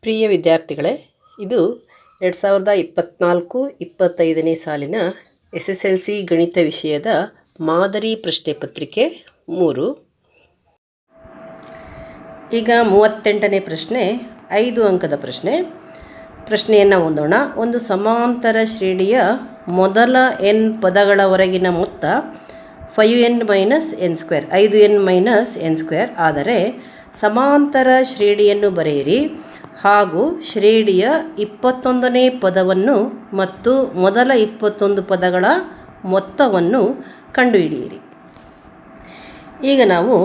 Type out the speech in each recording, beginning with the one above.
ಪ್ರಿಯ ವಿದ್ಯಾರ್ಥಿಗಳೇ, ಇದು 2024-25ನೇ ಸಾಲಿನ SSLC ಗಣಿತ ವಿಷಯದ ಮಾದರಿ ಪ್ರಶ್ನೆ ಪತ್ರಿಕೆ 3. ಈಗ 38ನೇ ಪ್ರಶ್ನೆ, 5 ಅಂಕದ ಪ್ರಶ್ನೆ. ಪ್ರಶ್ನೆಯನ್ನು ಓದೋಣ. ಒಂದು ಸಮಾಂತರ ಶ್ರೇಣಿಯ ಮೊದಲ n ಪದಗಳವರೆಗಿನ ಮೊತ್ತ 5n - n², 5n - n² ಆದರೆ ಸಮಾಂತರ ಶ್ರೇಣಿಯನ್ನು ಬರೆಯಿರಿ ಹಾಗೂ ಶ್ರೇಣಿಯ 21ನೇ ಪದವನ್ನು ಮತ್ತು ಮೊದಲ 21 ಪದಗಳ ಮೊತ್ತವನ್ನು ಕಂಡುಹಿಡಿಯಿರಿ. ಈಗ ನಾವು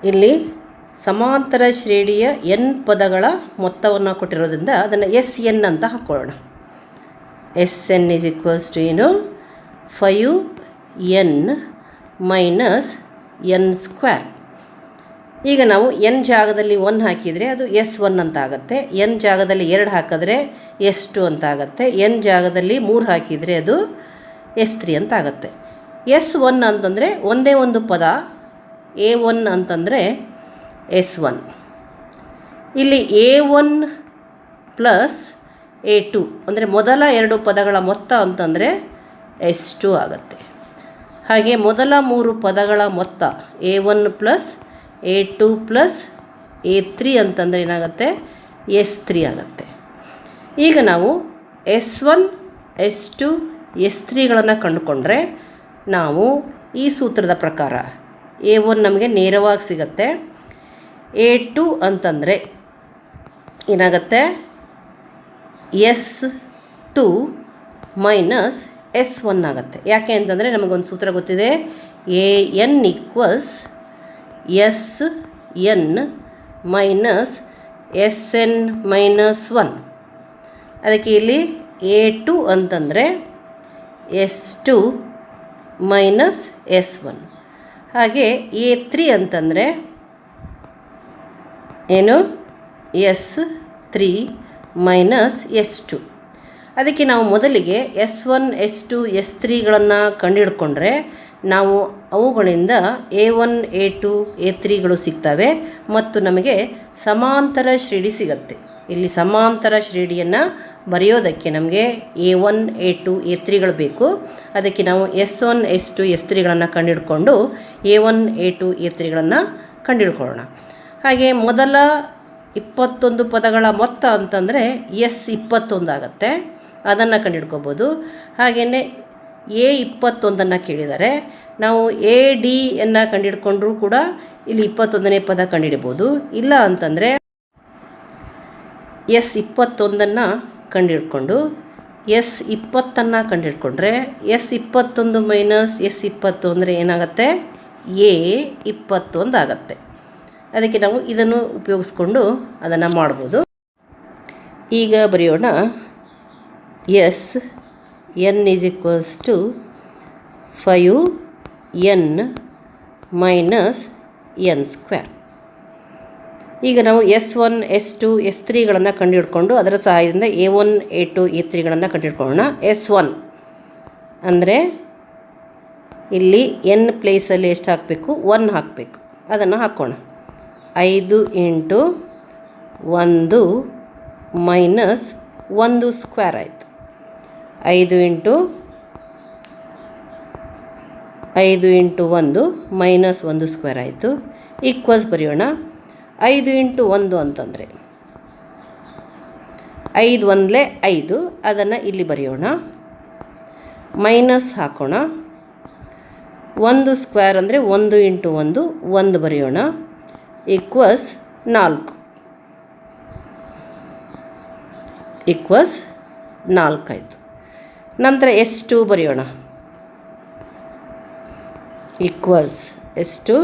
ಇಲ್ಲಿ ಸಮಾಂತರ ಶ್ರೇಣಿಯ n ಪದಗಳ ಮೊತ್ತವನ್ನು ಕೊಟ್ಟಿರೋದ್ರಿಂದ ಅದನ್ನು SN ಅಂತ ಹಾಕ್ಕೊಳ್ಳೋಣ. SN = 5n - n². ಈಗ ನಾವು n ಜಾಗದಲ್ಲಿ 1 ಹಾಕಿದರೆ ಅದು S1 ಅಂತ ಆಗುತ್ತೆ. n ಜಾಗದಲ್ಲಿ 2 ಹಾಕಿದ್ರೆ S2 ಅಂತ ಆಗುತ್ತೆ. n ಜಾಗದಲ್ಲಿ 3 ಹಾಕಿದರೆ ಅದು S3 ಅಂತ ಆಗುತ್ತೆ. S1 ಅಂತಂದರೆ ಒಂದೇ ಒಂದು ಪದ, A1 ಅಂತಂದರೆ S1. ಇಲ್ಲಿ A1 + A2 ಅಂದರೆ ಮೊದಲ 2 ಪದಗಳ ಮೊತ್ತ ಅಂತಂದರೆ S2 ಆಗುತ್ತೆ. ಹಾಗೆ ಮೊದಲ 3 ಪದಗಳ ಮೊತ್ತ A1 + A2 + A3 ಅಂತಂದರೆ ಏನಾಗುತ್ತೆ? S3 ಆಗುತ್ತೆ. ಈಗ ನಾವು S1, S2, S3ಗಳನ್ನು ಕಂಡುಕೊಂಡ್ರೆ ನಾವು ಈ ಸೂತ್ರದ ಪ್ರಕಾರ A1 ನಮಗೆ ನೇರವಾಗಿ ಸಿಗುತ್ತೆ. A2 ಅಂತಂದರೆ ಏನಾಗುತ್ತೆ? S2 - S1 ಆಗುತ್ತೆ. ಯಾಕೆ ಅಂತಂದರೆ ನಮಗೊಂದು ಸೂತ್ರ ಗೊತ್ತಿದೆ, AN = SN - SN - 1. ಅದಕ್ಕೆ ಇಲ್ಲಿ A2 ಅಂತಂದರೆ S2 - S1. ಹಾಗೆ A3 ಅಂತಂದರೆ ಏನು? S3 - S2. ಅದಕ್ಕೆ ನಾವು ಮೊದಲಿಗೆ S1, S2, S3ಗಳನ್ನು ಕಂಡುಹಿಡ್ಕೊಂಡ್ರೆ ನಾವು ಅವುಗಳಿಂದ A1, A2, A3ಗಳು ಸಿಗ್ತವೆ ಮತ್ತು ನಮಗೆ ಸಮಾಂತರ ಶ್ರೇಣಿ ಸಿಗುತ್ತೆ. ಇಲ್ಲಿ ಸಮಾಂತರ ಶ್ರೇಣಿಯನ್ನು ಬರೆಯೋದಕ್ಕೆ ನಮಗೆ A1, A2, A3ಗಳು ಬೇಕು. ಅದಕ್ಕೆ ನಾವು S1, S2, S3ಗಳನ್ನು ಕಂಡುಹಿಡ್ಕೊಂಡು A1, A2, A3ಗಳನ್ನು ಕಂಡುಹಿಡ್ಕೊಳ್ಳೋಣ. ಹಾಗೆ ಮೊದಲ 21 ಪದಗಳ ಮೊತ್ತ ಅಂತಂದರೆ S21 ಆಗುತ್ತೆ. ಅದನ್ನು ಕಂಡುಹಿಡ್ಕೋಬೋದು. ಹಾಗೆಯೇ A21 ಕೇಳಿದರೆ ನಾವು ADಯನ್ನು ಕಂಡುಹಿಡ್ಕೊಂಡ್ರೂ ಕೂಡ ಇಲ್ಲಿ 21ನೇ ಪದ ಕಂಡುಹಿಡ್ಬೋದು. ಇಲ್ಲ ಅಂತಂದರೆ S21 ಕಂಡುಹಿಡ್ಕೊಂಡು S20 ಕಂಡುಹಿಡ್ಕೊಂಡ್ರೆ S21 - S20 ಅಂದರೆ ಏನಾಗುತ್ತೆ? A21 ಆಗುತ್ತೆ. ಅದಕ್ಕೆ ನಾವು ಇದನ್ನು ಉಪಯೋಗಿಸ್ಕೊಂಡು ಅದನ್ನು ಮಾಡ್ಬೋದು. ಈಗ ಬರೆಯೋಣ. SN = 5n - n². ಈಗ ನಾವು S1, S2, S3ಗಳನ್ನು ಕಂಡುಹಿಡ್ಕೊಂಡು ಅದರ ಸಹಾಯದಿಂದ A1, A2, A3ಗಳನ್ನು ಕಂಡುಹಿಡ್ಕೊಳ್ಳೋಣ. S1 ಅಂದರೆ ಇಲ್ಲಿ n ಪ್ಲೇಸಲ್ಲಿ ಎಷ್ಟು ಹಾಕಬೇಕು? 1 ಹಾಕಬೇಕು. ಅದನ್ನು ಹಾಕೋಣ. 5 × 1 - 1² ಆಯಿತು. 5 × 1 - 1² ಆಯಿತು. ಈಕ್ವಲ್ಸ್ ಬರೆಯೋಣ. 5 × 1 ಅಂತಂದರೆ 5 1 5. ಅದನ್ನು ಇಲ್ಲಿ ಬರೆಯೋಣ. ಮೈನಸ್ ಹಾಕೋಣ. 1² ಅಂದರೆ 1 × 1 1 ಬರೆಯೋಣ. ಈಕ್ವಲ್ಸ್ 4. ಈಕ್ವಲ್ಸ್ 4 ಆಯಿತು. ನಂತರ S2 ಬರೆಯೋಣ. ಈಕ್ವಲ್ಸ್ S2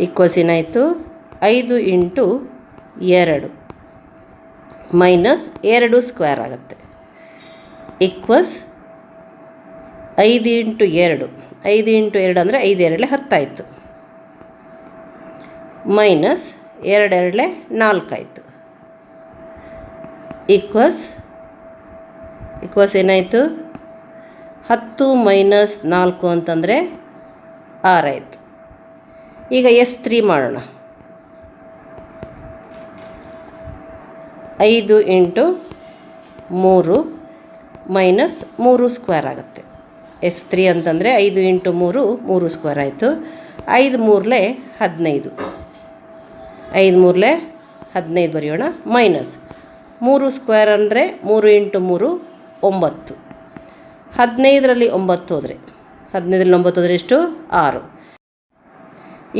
ಈಕ್ವಲ್ಸ್ ಏನಾಯಿತು? 5 × 2 -2² ಆಗುತ್ತೆ. ಈಕ್ವಲ್ಸ್ 5 × 2. 5 × 2 ಅಂದರೆ 5 2 10 ಆಯಿತು. -2 2 4 ಆಯಿತು. ಈಕ್ವಲ್ಸ್ ಏನಾಯಿತು? 10 - 4 ಅಂತಂದರೆ 6 ಆಯಿತು. ಈಗ S3 ಮಾಡೋಣ. 5 ಇಂಟು 3 ಮೈನಸ್ 3 ಸ್ಕ್ವೇರ್ ಆಗುತ್ತೆ. S3 ಅಂತಂದರೆ 5 ಇಂಟು 3 3 ಸ್ಕ್ವೇರ್ ಆಯಿತು. 5 ಮೂರಲೆ 15, 5 ಮೂರಲೆ 15 ಬರೆಯೋಣ. ಮೈನಸ್ 3 ಸ್ಕ್ವೇರ್ ಅಂದರೆ 3 ಇಂಟು 3 9, 15ರಲ್ಲಿ 9 ಹೋದರೆ 15ರಲ್ಲಿ 9 ಹೋದರೆ ಎಷ್ಟು? 6.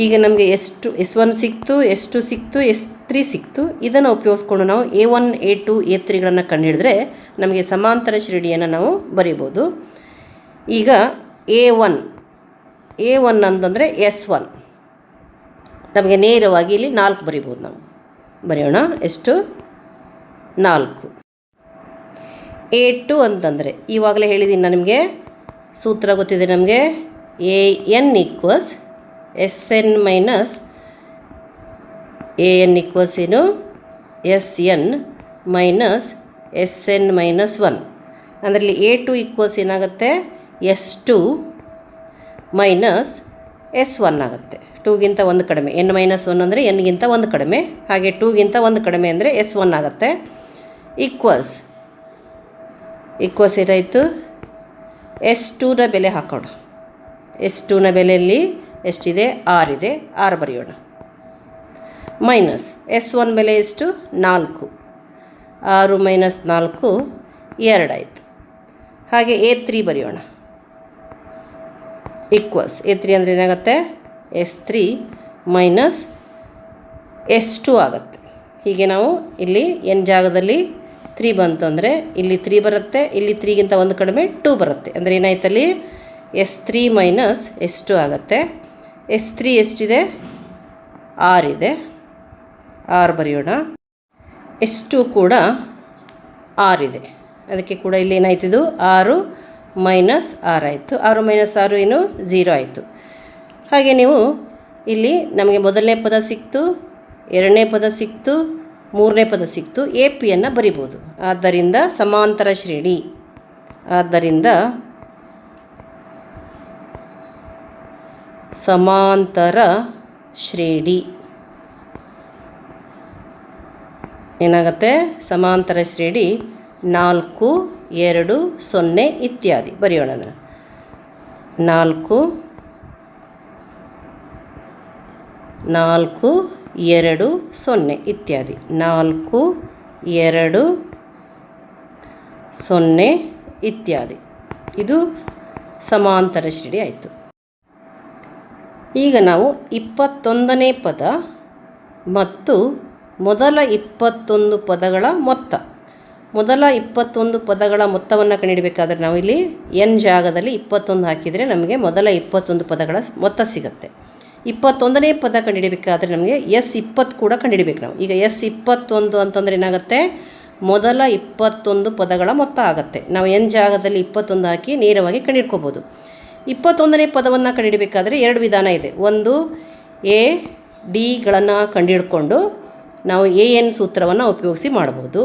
ಈಗ ನಮಗೆ ಎಷ್ಟು S1 ಸಿಕ್ತು, S2 ಸಿಕ್ತು, S3 ಸಿಕ್ತು. ಇದನ್ನು ಉಪಯೋಗಿಸ್ಕೊಂಡು ನಾವು A1 A2 A3ಗಳನ್ನು ಕಂಡುಹಿಡಿದ್ರೆ ನಮಗೆ ಸಮಾಂತರ ಶ್ರೇಣಿಯನ್ನು ನಾವು ಬರೀಬೋದು. ಈಗ A1 ಅಂತಂದರೆ S1 ನಮಗೆ ನೇರವಾಗಿ ಇಲ್ಲಿ 4 ಬರಿಬೋದು. ನಾವು ಬರೆಯೋಣ. ಎಷ್ಟು? 4. A2 ಅಂತಂದರೆ ಇವಾಗಲೇ ಹೇಳಿದ್ದೀನಿ ನಾನು ನಿಮಗೆ, ಸೂತ್ರ ಗೊತ್ತಿದೆ ನಮಗೆ. AN equals SN minus AN equals ಏನು? SN minus SN minus 1. ಅದರಲ್ಲಿ A2 ಈಕ್ವಲ್ಸ್ ಏನಾಗುತ್ತೆ? S2 ಮೈನಸ್ S1 ಆಗುತ್ತೆ. 2ಗಿಂತ 1 ಕಡಿಮೆ. N ಮೈನಸ್ 1 ಅಂದರೆ Nಗಿಂತ 1 ಕಡಿಮೆ. ಹಾಗೆ 2ಗಿಂತ 1 ಕಡಿಮೆ ಅಂದರೆ S1 ಆಗುತ್ತೆ. ಈಕ್ವಲ್ಸ್ ಏನಾಯಿತು? S2ನ ಬೆಲೆ ಹಾಕೋಣ. S2ನ ಬೆಲೆಯಲ್ಲಿ ಎಷ್ಟಿದೆ? 6 ಇದೆ. 6 ಬರೆಯೋಣ. ಮೈನಸ್ S1 ಬೆಲೆ ಎಷ್ಟು? 4. 6 ಮೈನಸ್ 4 2 ಆಯಿತು. ಹಾಗೆ A3 ಬರೆಯೋಣ. ಈಕ್ವಲ್ಸ್ A3 ಅಂದರೆ ಏನಾಗುತ್ತೆ? S3 ಮೈನಸ್ S2 ಆಗುತ್ತೆ. ಹೀಗೆ ನಾವು ಇಲ್ಲಿ n ಜಾಗದಲ್ಲಿ 3 ಬಂತು ಅಂದರೆ ಇಲ್ಲಿ 3 ಬರುತ್ತೆ, ಇಲ್ಲಿ 3ಗಿಂತ 1 ಕಡಿಮೆ 2 ಬರುತ್ತೆ. ಅಂದರೆ ಏನಾಯ್ತಲ್ಲಿ? S3 ಮೈನಸ್ S2 ಆಗುತ್ತೆ. S3 ಎಷ್ಟಿದೆ? 6 ಇದೆ. 6 ಬರೆಯೋಣ. S2 ಕೂಡ 6 ಇದೆ. ಅದಕ್ಕೆ ಕೂಡ ಇಲ್ಲಿ ಏನಾಯ್ತಿದು? 6 ಮೈನಸ್ 6 ಆಯಿತು. 6 ಮೈನಸ್ 6 ಏನು? 0 ಆಯಿತು. ಹಾಗೆ ನೀವು ಇಲ್ಲಿ ನಮಗೆ ಮೊದಲನೇ ಪದ ಸಿಕ್ತು, ಎರಡನೇ ಪದ ಸಿಕ್ತು, ಮೂರನೇ ಪದ ಸಿಕ್ತು. AP ಯನ್ನು ಬರಿಬೋದು. ಆದ್ದರಿಂದ ಸಮಾಂತರ ಶ್ರೇಣಿ. ಆದ್ದರಿಂದ ಸಮಾಂತರ ಶ್ರೇಣಿ ಏನಾಗುತ್ತೆ? ಸಮಾಂತರ ಶ್ರೇಣಿ 4 2 0 ಇತ್ಯಾದಿ ಬರೆಯೋಣ. ಅದನ್ನು 4 2 0 ಇತ್ಯಾದಿ. 4 2 0 ಇತ್ಯಾದಿ. ಇದು ಸಮಾಂತರ ಶ್ರೇಣಿ ಆಯಿತು. ಈಗ ನಾವು 21ನೇ ಪದ ಮತ್ತು ಮೊದಲ 21 ಪದಗಳ ಮೊತ್ತ. ಮೊದಲ 21 ಪದಗಳ ಮೊತ್ತವನ್ನು ಕಂಡುಹಿಡಬೇಕಾದ್ರೆ ನಾವು ಇಲ್ಲಿ n ಜಾಗದಲ್ಲಿ 21 ಹಾಕಿದರೆ ನಮಗೆ ಮೊದಲ 21 ಪದಗಳ ಮೊತ್ತ ಸಿಗುತ್ತೆ. 21ನೇ ಪದ ಕಂಡುಹಿಡಬೇಕಾದ್ರೆ ನಮಗೆ S20 ಕೂಡ ಕಂಡುಹಿಡಬೇಕು ನಾವು. ಈಗ S21 ಅಂತಂದರೆ ಏನಾಗುತ್ತೆ? ಮೊದಲ 21 ಪದಗಳ ಮೊತ್ತ ಆಗುತ್ತೆ. ನಾವು n ಜಾಗದಲ್ಲಿ 21 ಹಾಕಿ ನೇರವಾಗಿ ಕಂಡುಹಿಡ್ಕೋಬೋದು. 21ನೇ ಪದವನ್ನು ಕಂಡುಹಿಡಬೇಕಾದ್ರೆ 2 ವಿಧಾನ ಇದೆ. ಒಂದು ADಗಳನ್ನು ಕಂಡುಹಿಡ್ಕೊಂಡು ನಾವು AN ಸೂತ್ರವನ್ನು ಉಪಯೋಗಿಸಿ ಮಾಡ್ಬೋದು.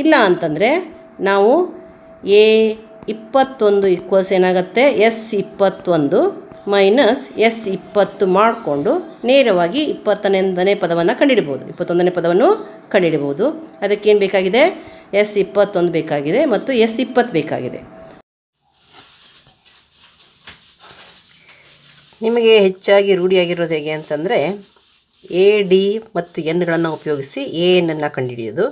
ಇಲ್ಲ ಅಂತಂದರೆ ನಾವು A21 ಈಕ್ವಲ್ಸ್ ಏನಾಗುತ್ತೆ? S21 ಮೈನಸ್ S20 ಮಾಡಿಕೊಂಡು ನೇರವಾಗಿ 21ನೇ ಪದವನ್ನು ಕಂಡುಹಿಡ್ಬೋದು. 21ನೇ ಪದವನ್ನು ಕಂಡುಹಿಡ್ಬೋದು. ಅದಕ್ಕೇನು ಬೇಕಾಗಿದೆ? S21 ಬೇಕಾಗಿದೆ ಮತ್ತು S20 ಬೇಕಾಗಿದೆ. ನಿಮಗೆ ಹೆಚ್ಚಾಗಿ ರೂಢಿಯಾಗಿರೋದು ಹೇಗೆ ಅಂತಂದರೆ AD ಮತ್ತು Nಗಳನ್ನು ಉಪಯೋಗಿಸಿ ANನ್ನು ಕಂಡುಹಿಡಿಯೋದು.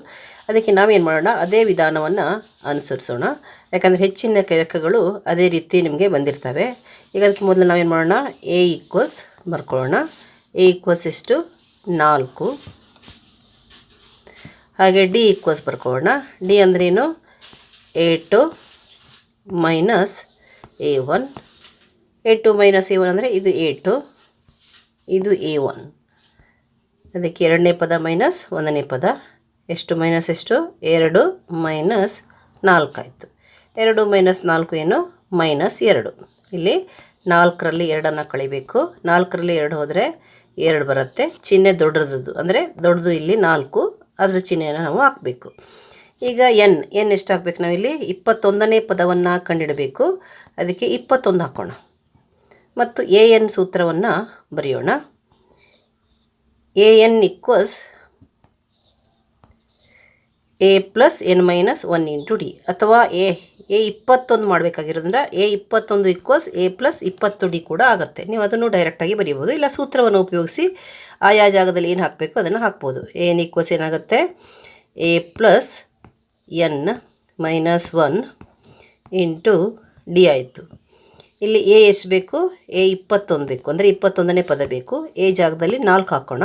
ಅದಕ್ಕೆ ನಾವೇನು ಮಾಡೋಣ? ಅದೇ ವಿಧಾನವನ್ನು ಅನುಸರಿಸೋಣ. ಯಾಕಂದರೆ ಹೆಚ್ಚಿನ ಲೆಕ್ಕಗಳು ಅದೇ ರೀತಿ ನಿಮಗೆ ಬಂದಿರ್ತವೆ. ಈಗ ಅದಕ್ಕೆ ಮೊದಲು ನಾವೇನು ಮಾಡೋಣ? A ಈಕ್ವಲ್ಸ್ ಬರ್ಕೊಳ್ಳೋಣ. A ಈಕ್ವಲ್ಸ್ ಎಷ್ಟು? 4. ಹಾಗೆ D ಈಕ್ವಲ್ಸ್ ಬರ್ಕೊಳ್ಳೋಣ. D ಅಂದ್ರೇನು? A2 minus A1. A2 minus A1 ಅಂದರೆ ಇದು A2, ಇದು A1. ಅದಕ್ಕೆ ಎರಡನೇ ಪದ ಮೈನಸ್ ಒಂದನೇ ಪದ. ಎಷ್ಟು ಮೈನಸ್ ಎಷ್ಟು? 2 ಮೈನಸ್ 4 ಆಯಿತು. 2 ಮೈನಸ್ 4 ಏನು? ಮೈನಸ್ 2. ಇಲ್ಲಿ 4ರಲ್ಲಿ 2 ಕಳಿಬೇಕು. 4ರಲ್ಲಿ 2 ಹೋದರೆ 2 ಬರುತ್ತೆ. ಚಿಹ್ನೆ ದೊಡ್ಡದು ಅಂದರೆ ದೊಡ್ಡದು ಇಲ್ಲಿ 4, ಅದ್ರ ಚಿಹ್ನೆಯನ್ನು ನಾವು ಹಾಕಬೇಕು. ಈಗ ಎನ್ ಎಷ್ಟು ಹಾಕಬೇಕು? ನಾವಿಲ್ಲಿ 21ನೇ ಪದವನ್ನು ಕಂಡುಹಿಡಬೇಕು. ಅದಕ್ಕೆ 21 ಹಾಕೋಣ ಮತ್ತು AN ಸೂತ್ರವನ್ನು ಬರೆಯೋಣ. AN equals A plus N minus 1 into D, ಅಥವಾ ಎ 21 ಮಾಡಬೇಕಾಗಿರೋದ್ರಿಂದ A21 equals A plus 20 D ಕೂಡ ಆಗುತ್ತೆ. ನೀವು ಅದನ್ನು ಡೈರೆಕ್ಟಾಗಿ ಬರೀಬೋದು, ಇಲ್ಲ ಸೂತ್ರವನ್ನು ಉಪಯೋಗಿಸಿ ಆಯಾ ಜಾಗದಲ್ಲಿ ಏನು ಹಾಕಬೇಕು ಅದನ್ನು ಹಾಕ್ಬೋದು. ಎನ್ ಈಕ್ವಲ್ಸ್ ಏನಾಗುತ್ತೆ, A plus N minus 1 into D ಆಯಿತು. ಇಲ್ಲಿ ಎ ಎಷ್ಟು ಬೇಕು, A21 ಬೇಕು, ಅಂದರೆ 21ನೇ ಪದ ಬೇಕು. ಎ ಜಾಗದಲ್ಲಿ 4 ಹಾಕೋಣ,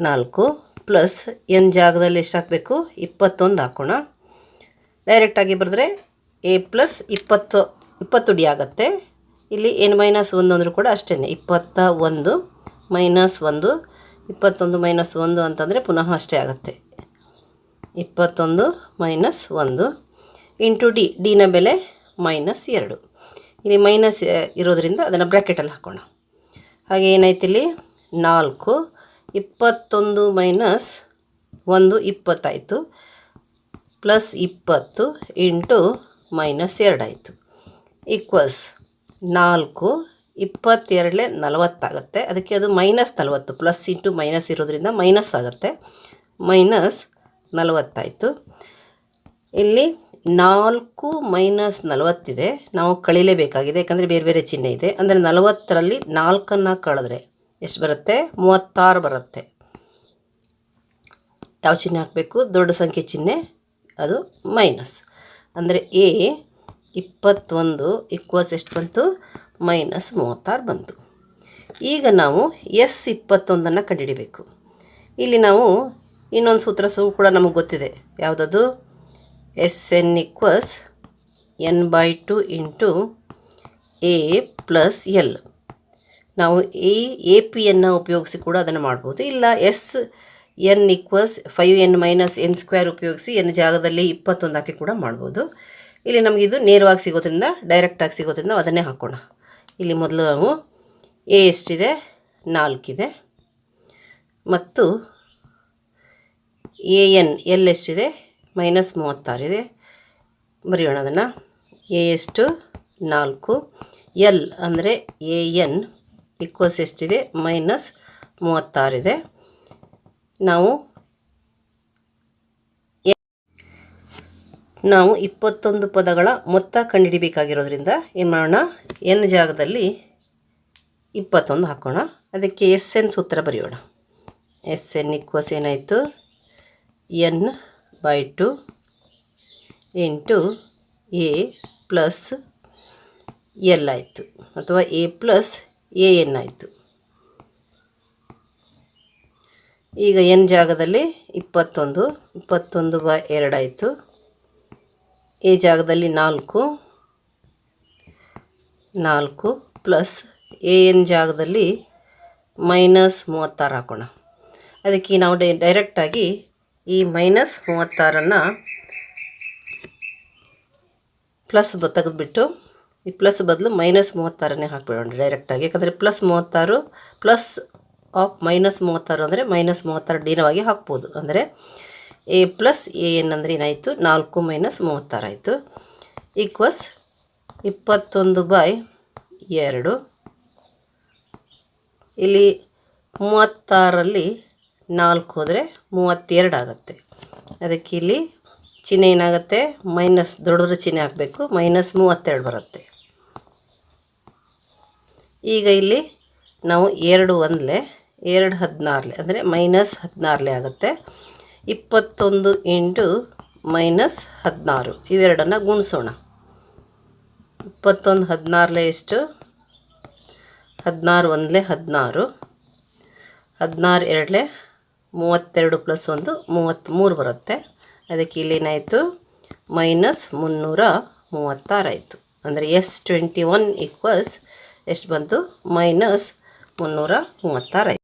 4 ಪ್ಲಸ್ ಎನ್ ಜಾಗದಲ್ಲಿ ಎಷ್ಟು ಹಾಕಬೇಕು, 21 ಹಾಕೋಣ. ಡೈರೆಕ್ಟಾಗಿ ಬರೆದ್ರೆ ಎ ಪ್ಲಸ್ 20 ಡಿ ಆಗುತ್ತೆ. ಇಲ್ಲಿ ಎನ್ ಮೈನಸ್ 1 ಅಂದರೂ ಕೂಡ ಅಷ್ಟೇ, 21 ಮೈನಸ್ 1, 21 ಮೈನಸ್ 1 ಅಂತಂದರೆ ಪುನಃ ಅಷ್ಟೇ ಆಗುತ್ತೆ, 21 ಮೈನಸ್ 1 ಇಂಟು ಡಿ. ಡಿನ ಬೆಲೆ -2. ಇಲ್ಲಿ ಮೈನಸ್ ಇರೋದ್ರಿಂದ ಅದನ್ನು ಬ್ರ್ಯಾಕೆಟಲ್ಲಿ ಹಾಕೋಣ. ಹಾಗೆ ಏನಾಯ್ತು ಇಲ್ಲಿ 4, 21 ಮೈನಸ್ 1 20 ಆಯಿತು, ಪ್ಲಸ್ 20 ಇಂಟು -2 ಆಯಿತು, ಈಕ್ವಲ್ಸ್ 4, 22 40 ಆಗುತ್ತೆ. ಅದಕ್ಕೆ ಅದು -40, ಪ್ಲಸ್ ಇಂಟು ಮೈನಸ್ ಇರೋದ್ರಿಂದ ಮೈನಸ್ ಆಗುತ್ತೆ, -40 ಆಯಿತು. ಇಲ್ಲಿ 4 ಮೈನಸ್ 40 ಇದೆ, ನಾವು ಕಳೀಲೇಬೇಕಾಗಿದೆ, ಯಾಕಂದರೆ ಬೇರೆ ಬೇರೆ ಚಿಹ್ನೆ ಇದೆ. ಅಂದರೆ 40ರಲ್ಲಿ 4ನ್ನು ಕಳೆದ್ರೆ ಎಷ್ಟು ಬರುತ್ತೆ, 36 ಬರುತ್ತೆ. ಯಾವ ಚಿಹ್ನೆ ಹಾಕಬೇಕು, ದೊಡ್ಡ ಸಂಖ್ಯೆ ಚಿಹ್ನೆ, ಅದು ಮೈನಸ್. ಅಂದರೆ ಎ 21 ಈಕ್ವಲ್ಸ್ ಎಷ್ಟು ಬಂತು, -36 ಬಂತು. ಈಗ ನಾವು S21 ಕಂಡುಹಿಡಿಬೇಕು. ಇಲ್ಲಿ ನಾವು ಇನ್ನೊಂದು ಸೂತ್ರ ಕೂಡ ನಮಗೆ ಗೊತ್ತಿದೆ, ಯಾವುದದು, Sn equals n/2 into A plus L. ನಾವು ಎ ಪಿಯನ್ನು ಉಪಯೋಗಿಸಿ ಕೂಡ ಅದನ್ನು ಮಾಡ್ಬೋದು, ಇಲ್ಲ Sn equals 5n minus n² ಉಪಯೋಗಿಸಿ n ಜಾಗದಲ್ಲಿ 21 ಹಾಕಿ ಕೂಡ ಮಾಡ್ಬೋದು. ಇಲ್ಲಿ ನಮಗಿದು ನೇರವಾಗಿ ಸಿಗೋದ್ರಿಂದ, ಡೈರೆಕ್ಟಾಗಿ ಸಿಗೋದ್ರಿಂದ ಅದನ್ನೇ ಹಾಕೋಣ. ಇಲ್ಲಿ ಮೊದಲು ನಾವು ಎ ಎಷ್ಟಿದೆ, 4 ಇದೆ, ಮತ್ತು ಎಲ್ ಎಷ್ಟಿದೆ, -36 ಇದೆ. ಬರೆಯೋಣ ಅದನ್ನು. ಎ ಎಷ್ಟು 4, ಎಲ್ ಅಂದರೆ ಎನ್ ಈಕ್ವಲ್ಸ್ ಎಷ್ಟಿದೆ, -36 ಇದೆ. ನಾವು 21 ಪದಗಳ ಮೊತ್ತ ಕಂಡುಹಿಡಿಬೇಕಾಗಿರೋದ್ರಿಂದ ಏನು ಮಾಡೋಣ, ಎನ್ ಜಾಗದಲ್ಲಿ 21 ಹಾಕೋಣ. ಅದಕ್ಕೆ Sn ಸೂತ್ರ ಬರೆಯೋಣ. Sn ಈಕ್ವಲ್ಸ್ ಏನಾಯಿತು, n/2 into A plus L ಆಯಿತು, ಅಥವಾ ಎ ಪ್ಲಸ್ ಎನ್ ಆಯಿತು. ಈಗ ಎನ್ ಜಾಗದಲ್ಲಿ 21/2 ಆಯಿತು. ಎ ಜಾಗದಲ್ಲಿ 4 ಪ್ಲಸ್ ಎನ್ ಜಾಗದಲ್ಲಿ -36 ಹಾಕೋಣ. ಅದಕ್ಕೆ ನಾವು ಡೈರೆಕ್ಟಾಗಿ ಈ -36 ಪ್ಲಸ್ ತೆಗೆದುಬಿಟ್ಟು ಈ ಪ್ಲಸ್ ಬದಲು -36 ಹಾಕಿಬಿಡೋಣ ಡೈರೆಕ್ಟಾಗಿ. ಯಾಕಂದರೆ +36 ಪ್ಲಸ್ ಆಫ್ -36 ಅಂದರೆ -36 ಡಿನವಾಗಿ ಹಾಕ್ಬೋದು. ಅಂದರೆ ಎ ಪ್ಲಸ್ ಎನ್ ಅಂದರೆ ಏನಾಯಿತು, 4 - 36 ಆಯಿತು, ಈಕ್ವಲ್ಸ್ 21/2. ಇಲ್ಲಿ 36ರಲ್ಲಿ 4 ಹೋದರೆ 32 ಆಗುತ್ತೆ. ಅದಕ್ಕೆ ಇಲ್ಲಿ ಚಿಹ್ನೆ ಏನಾಗುತ್ತೆ, ಮೈನಸ್ ದೊಡ್ಡದ್ರ ಚಿಹ್ನೆ ಹಾಕಬೇಕು, -32 ಬರುತ್ತೆ. ಈಗ ಇಲ್ಲಿ ನಾವು 2 1 2 16 ಅಂದರೆ -16 ಆಗುತ್ತೆ. 21 ಇಂಟು -16 ಇವೆರಡನ್ನು ಗುಣಿಸೋಣ. 21 16 ಎಷ್ಟು, 16 1 16, 16 2 32 + 1 33 ಬರುತ್ತೆ. ಅದಕ್ಕೆ ಇಲ್ಲೇನಾಯಿತು, -336 ಆಯಿತು. ಅಂದರೆ S21 ಈಕ್ವಲ್ಸ್ ಎಷ್ಟು ಬಂತು, -336 ಆಯಿತು.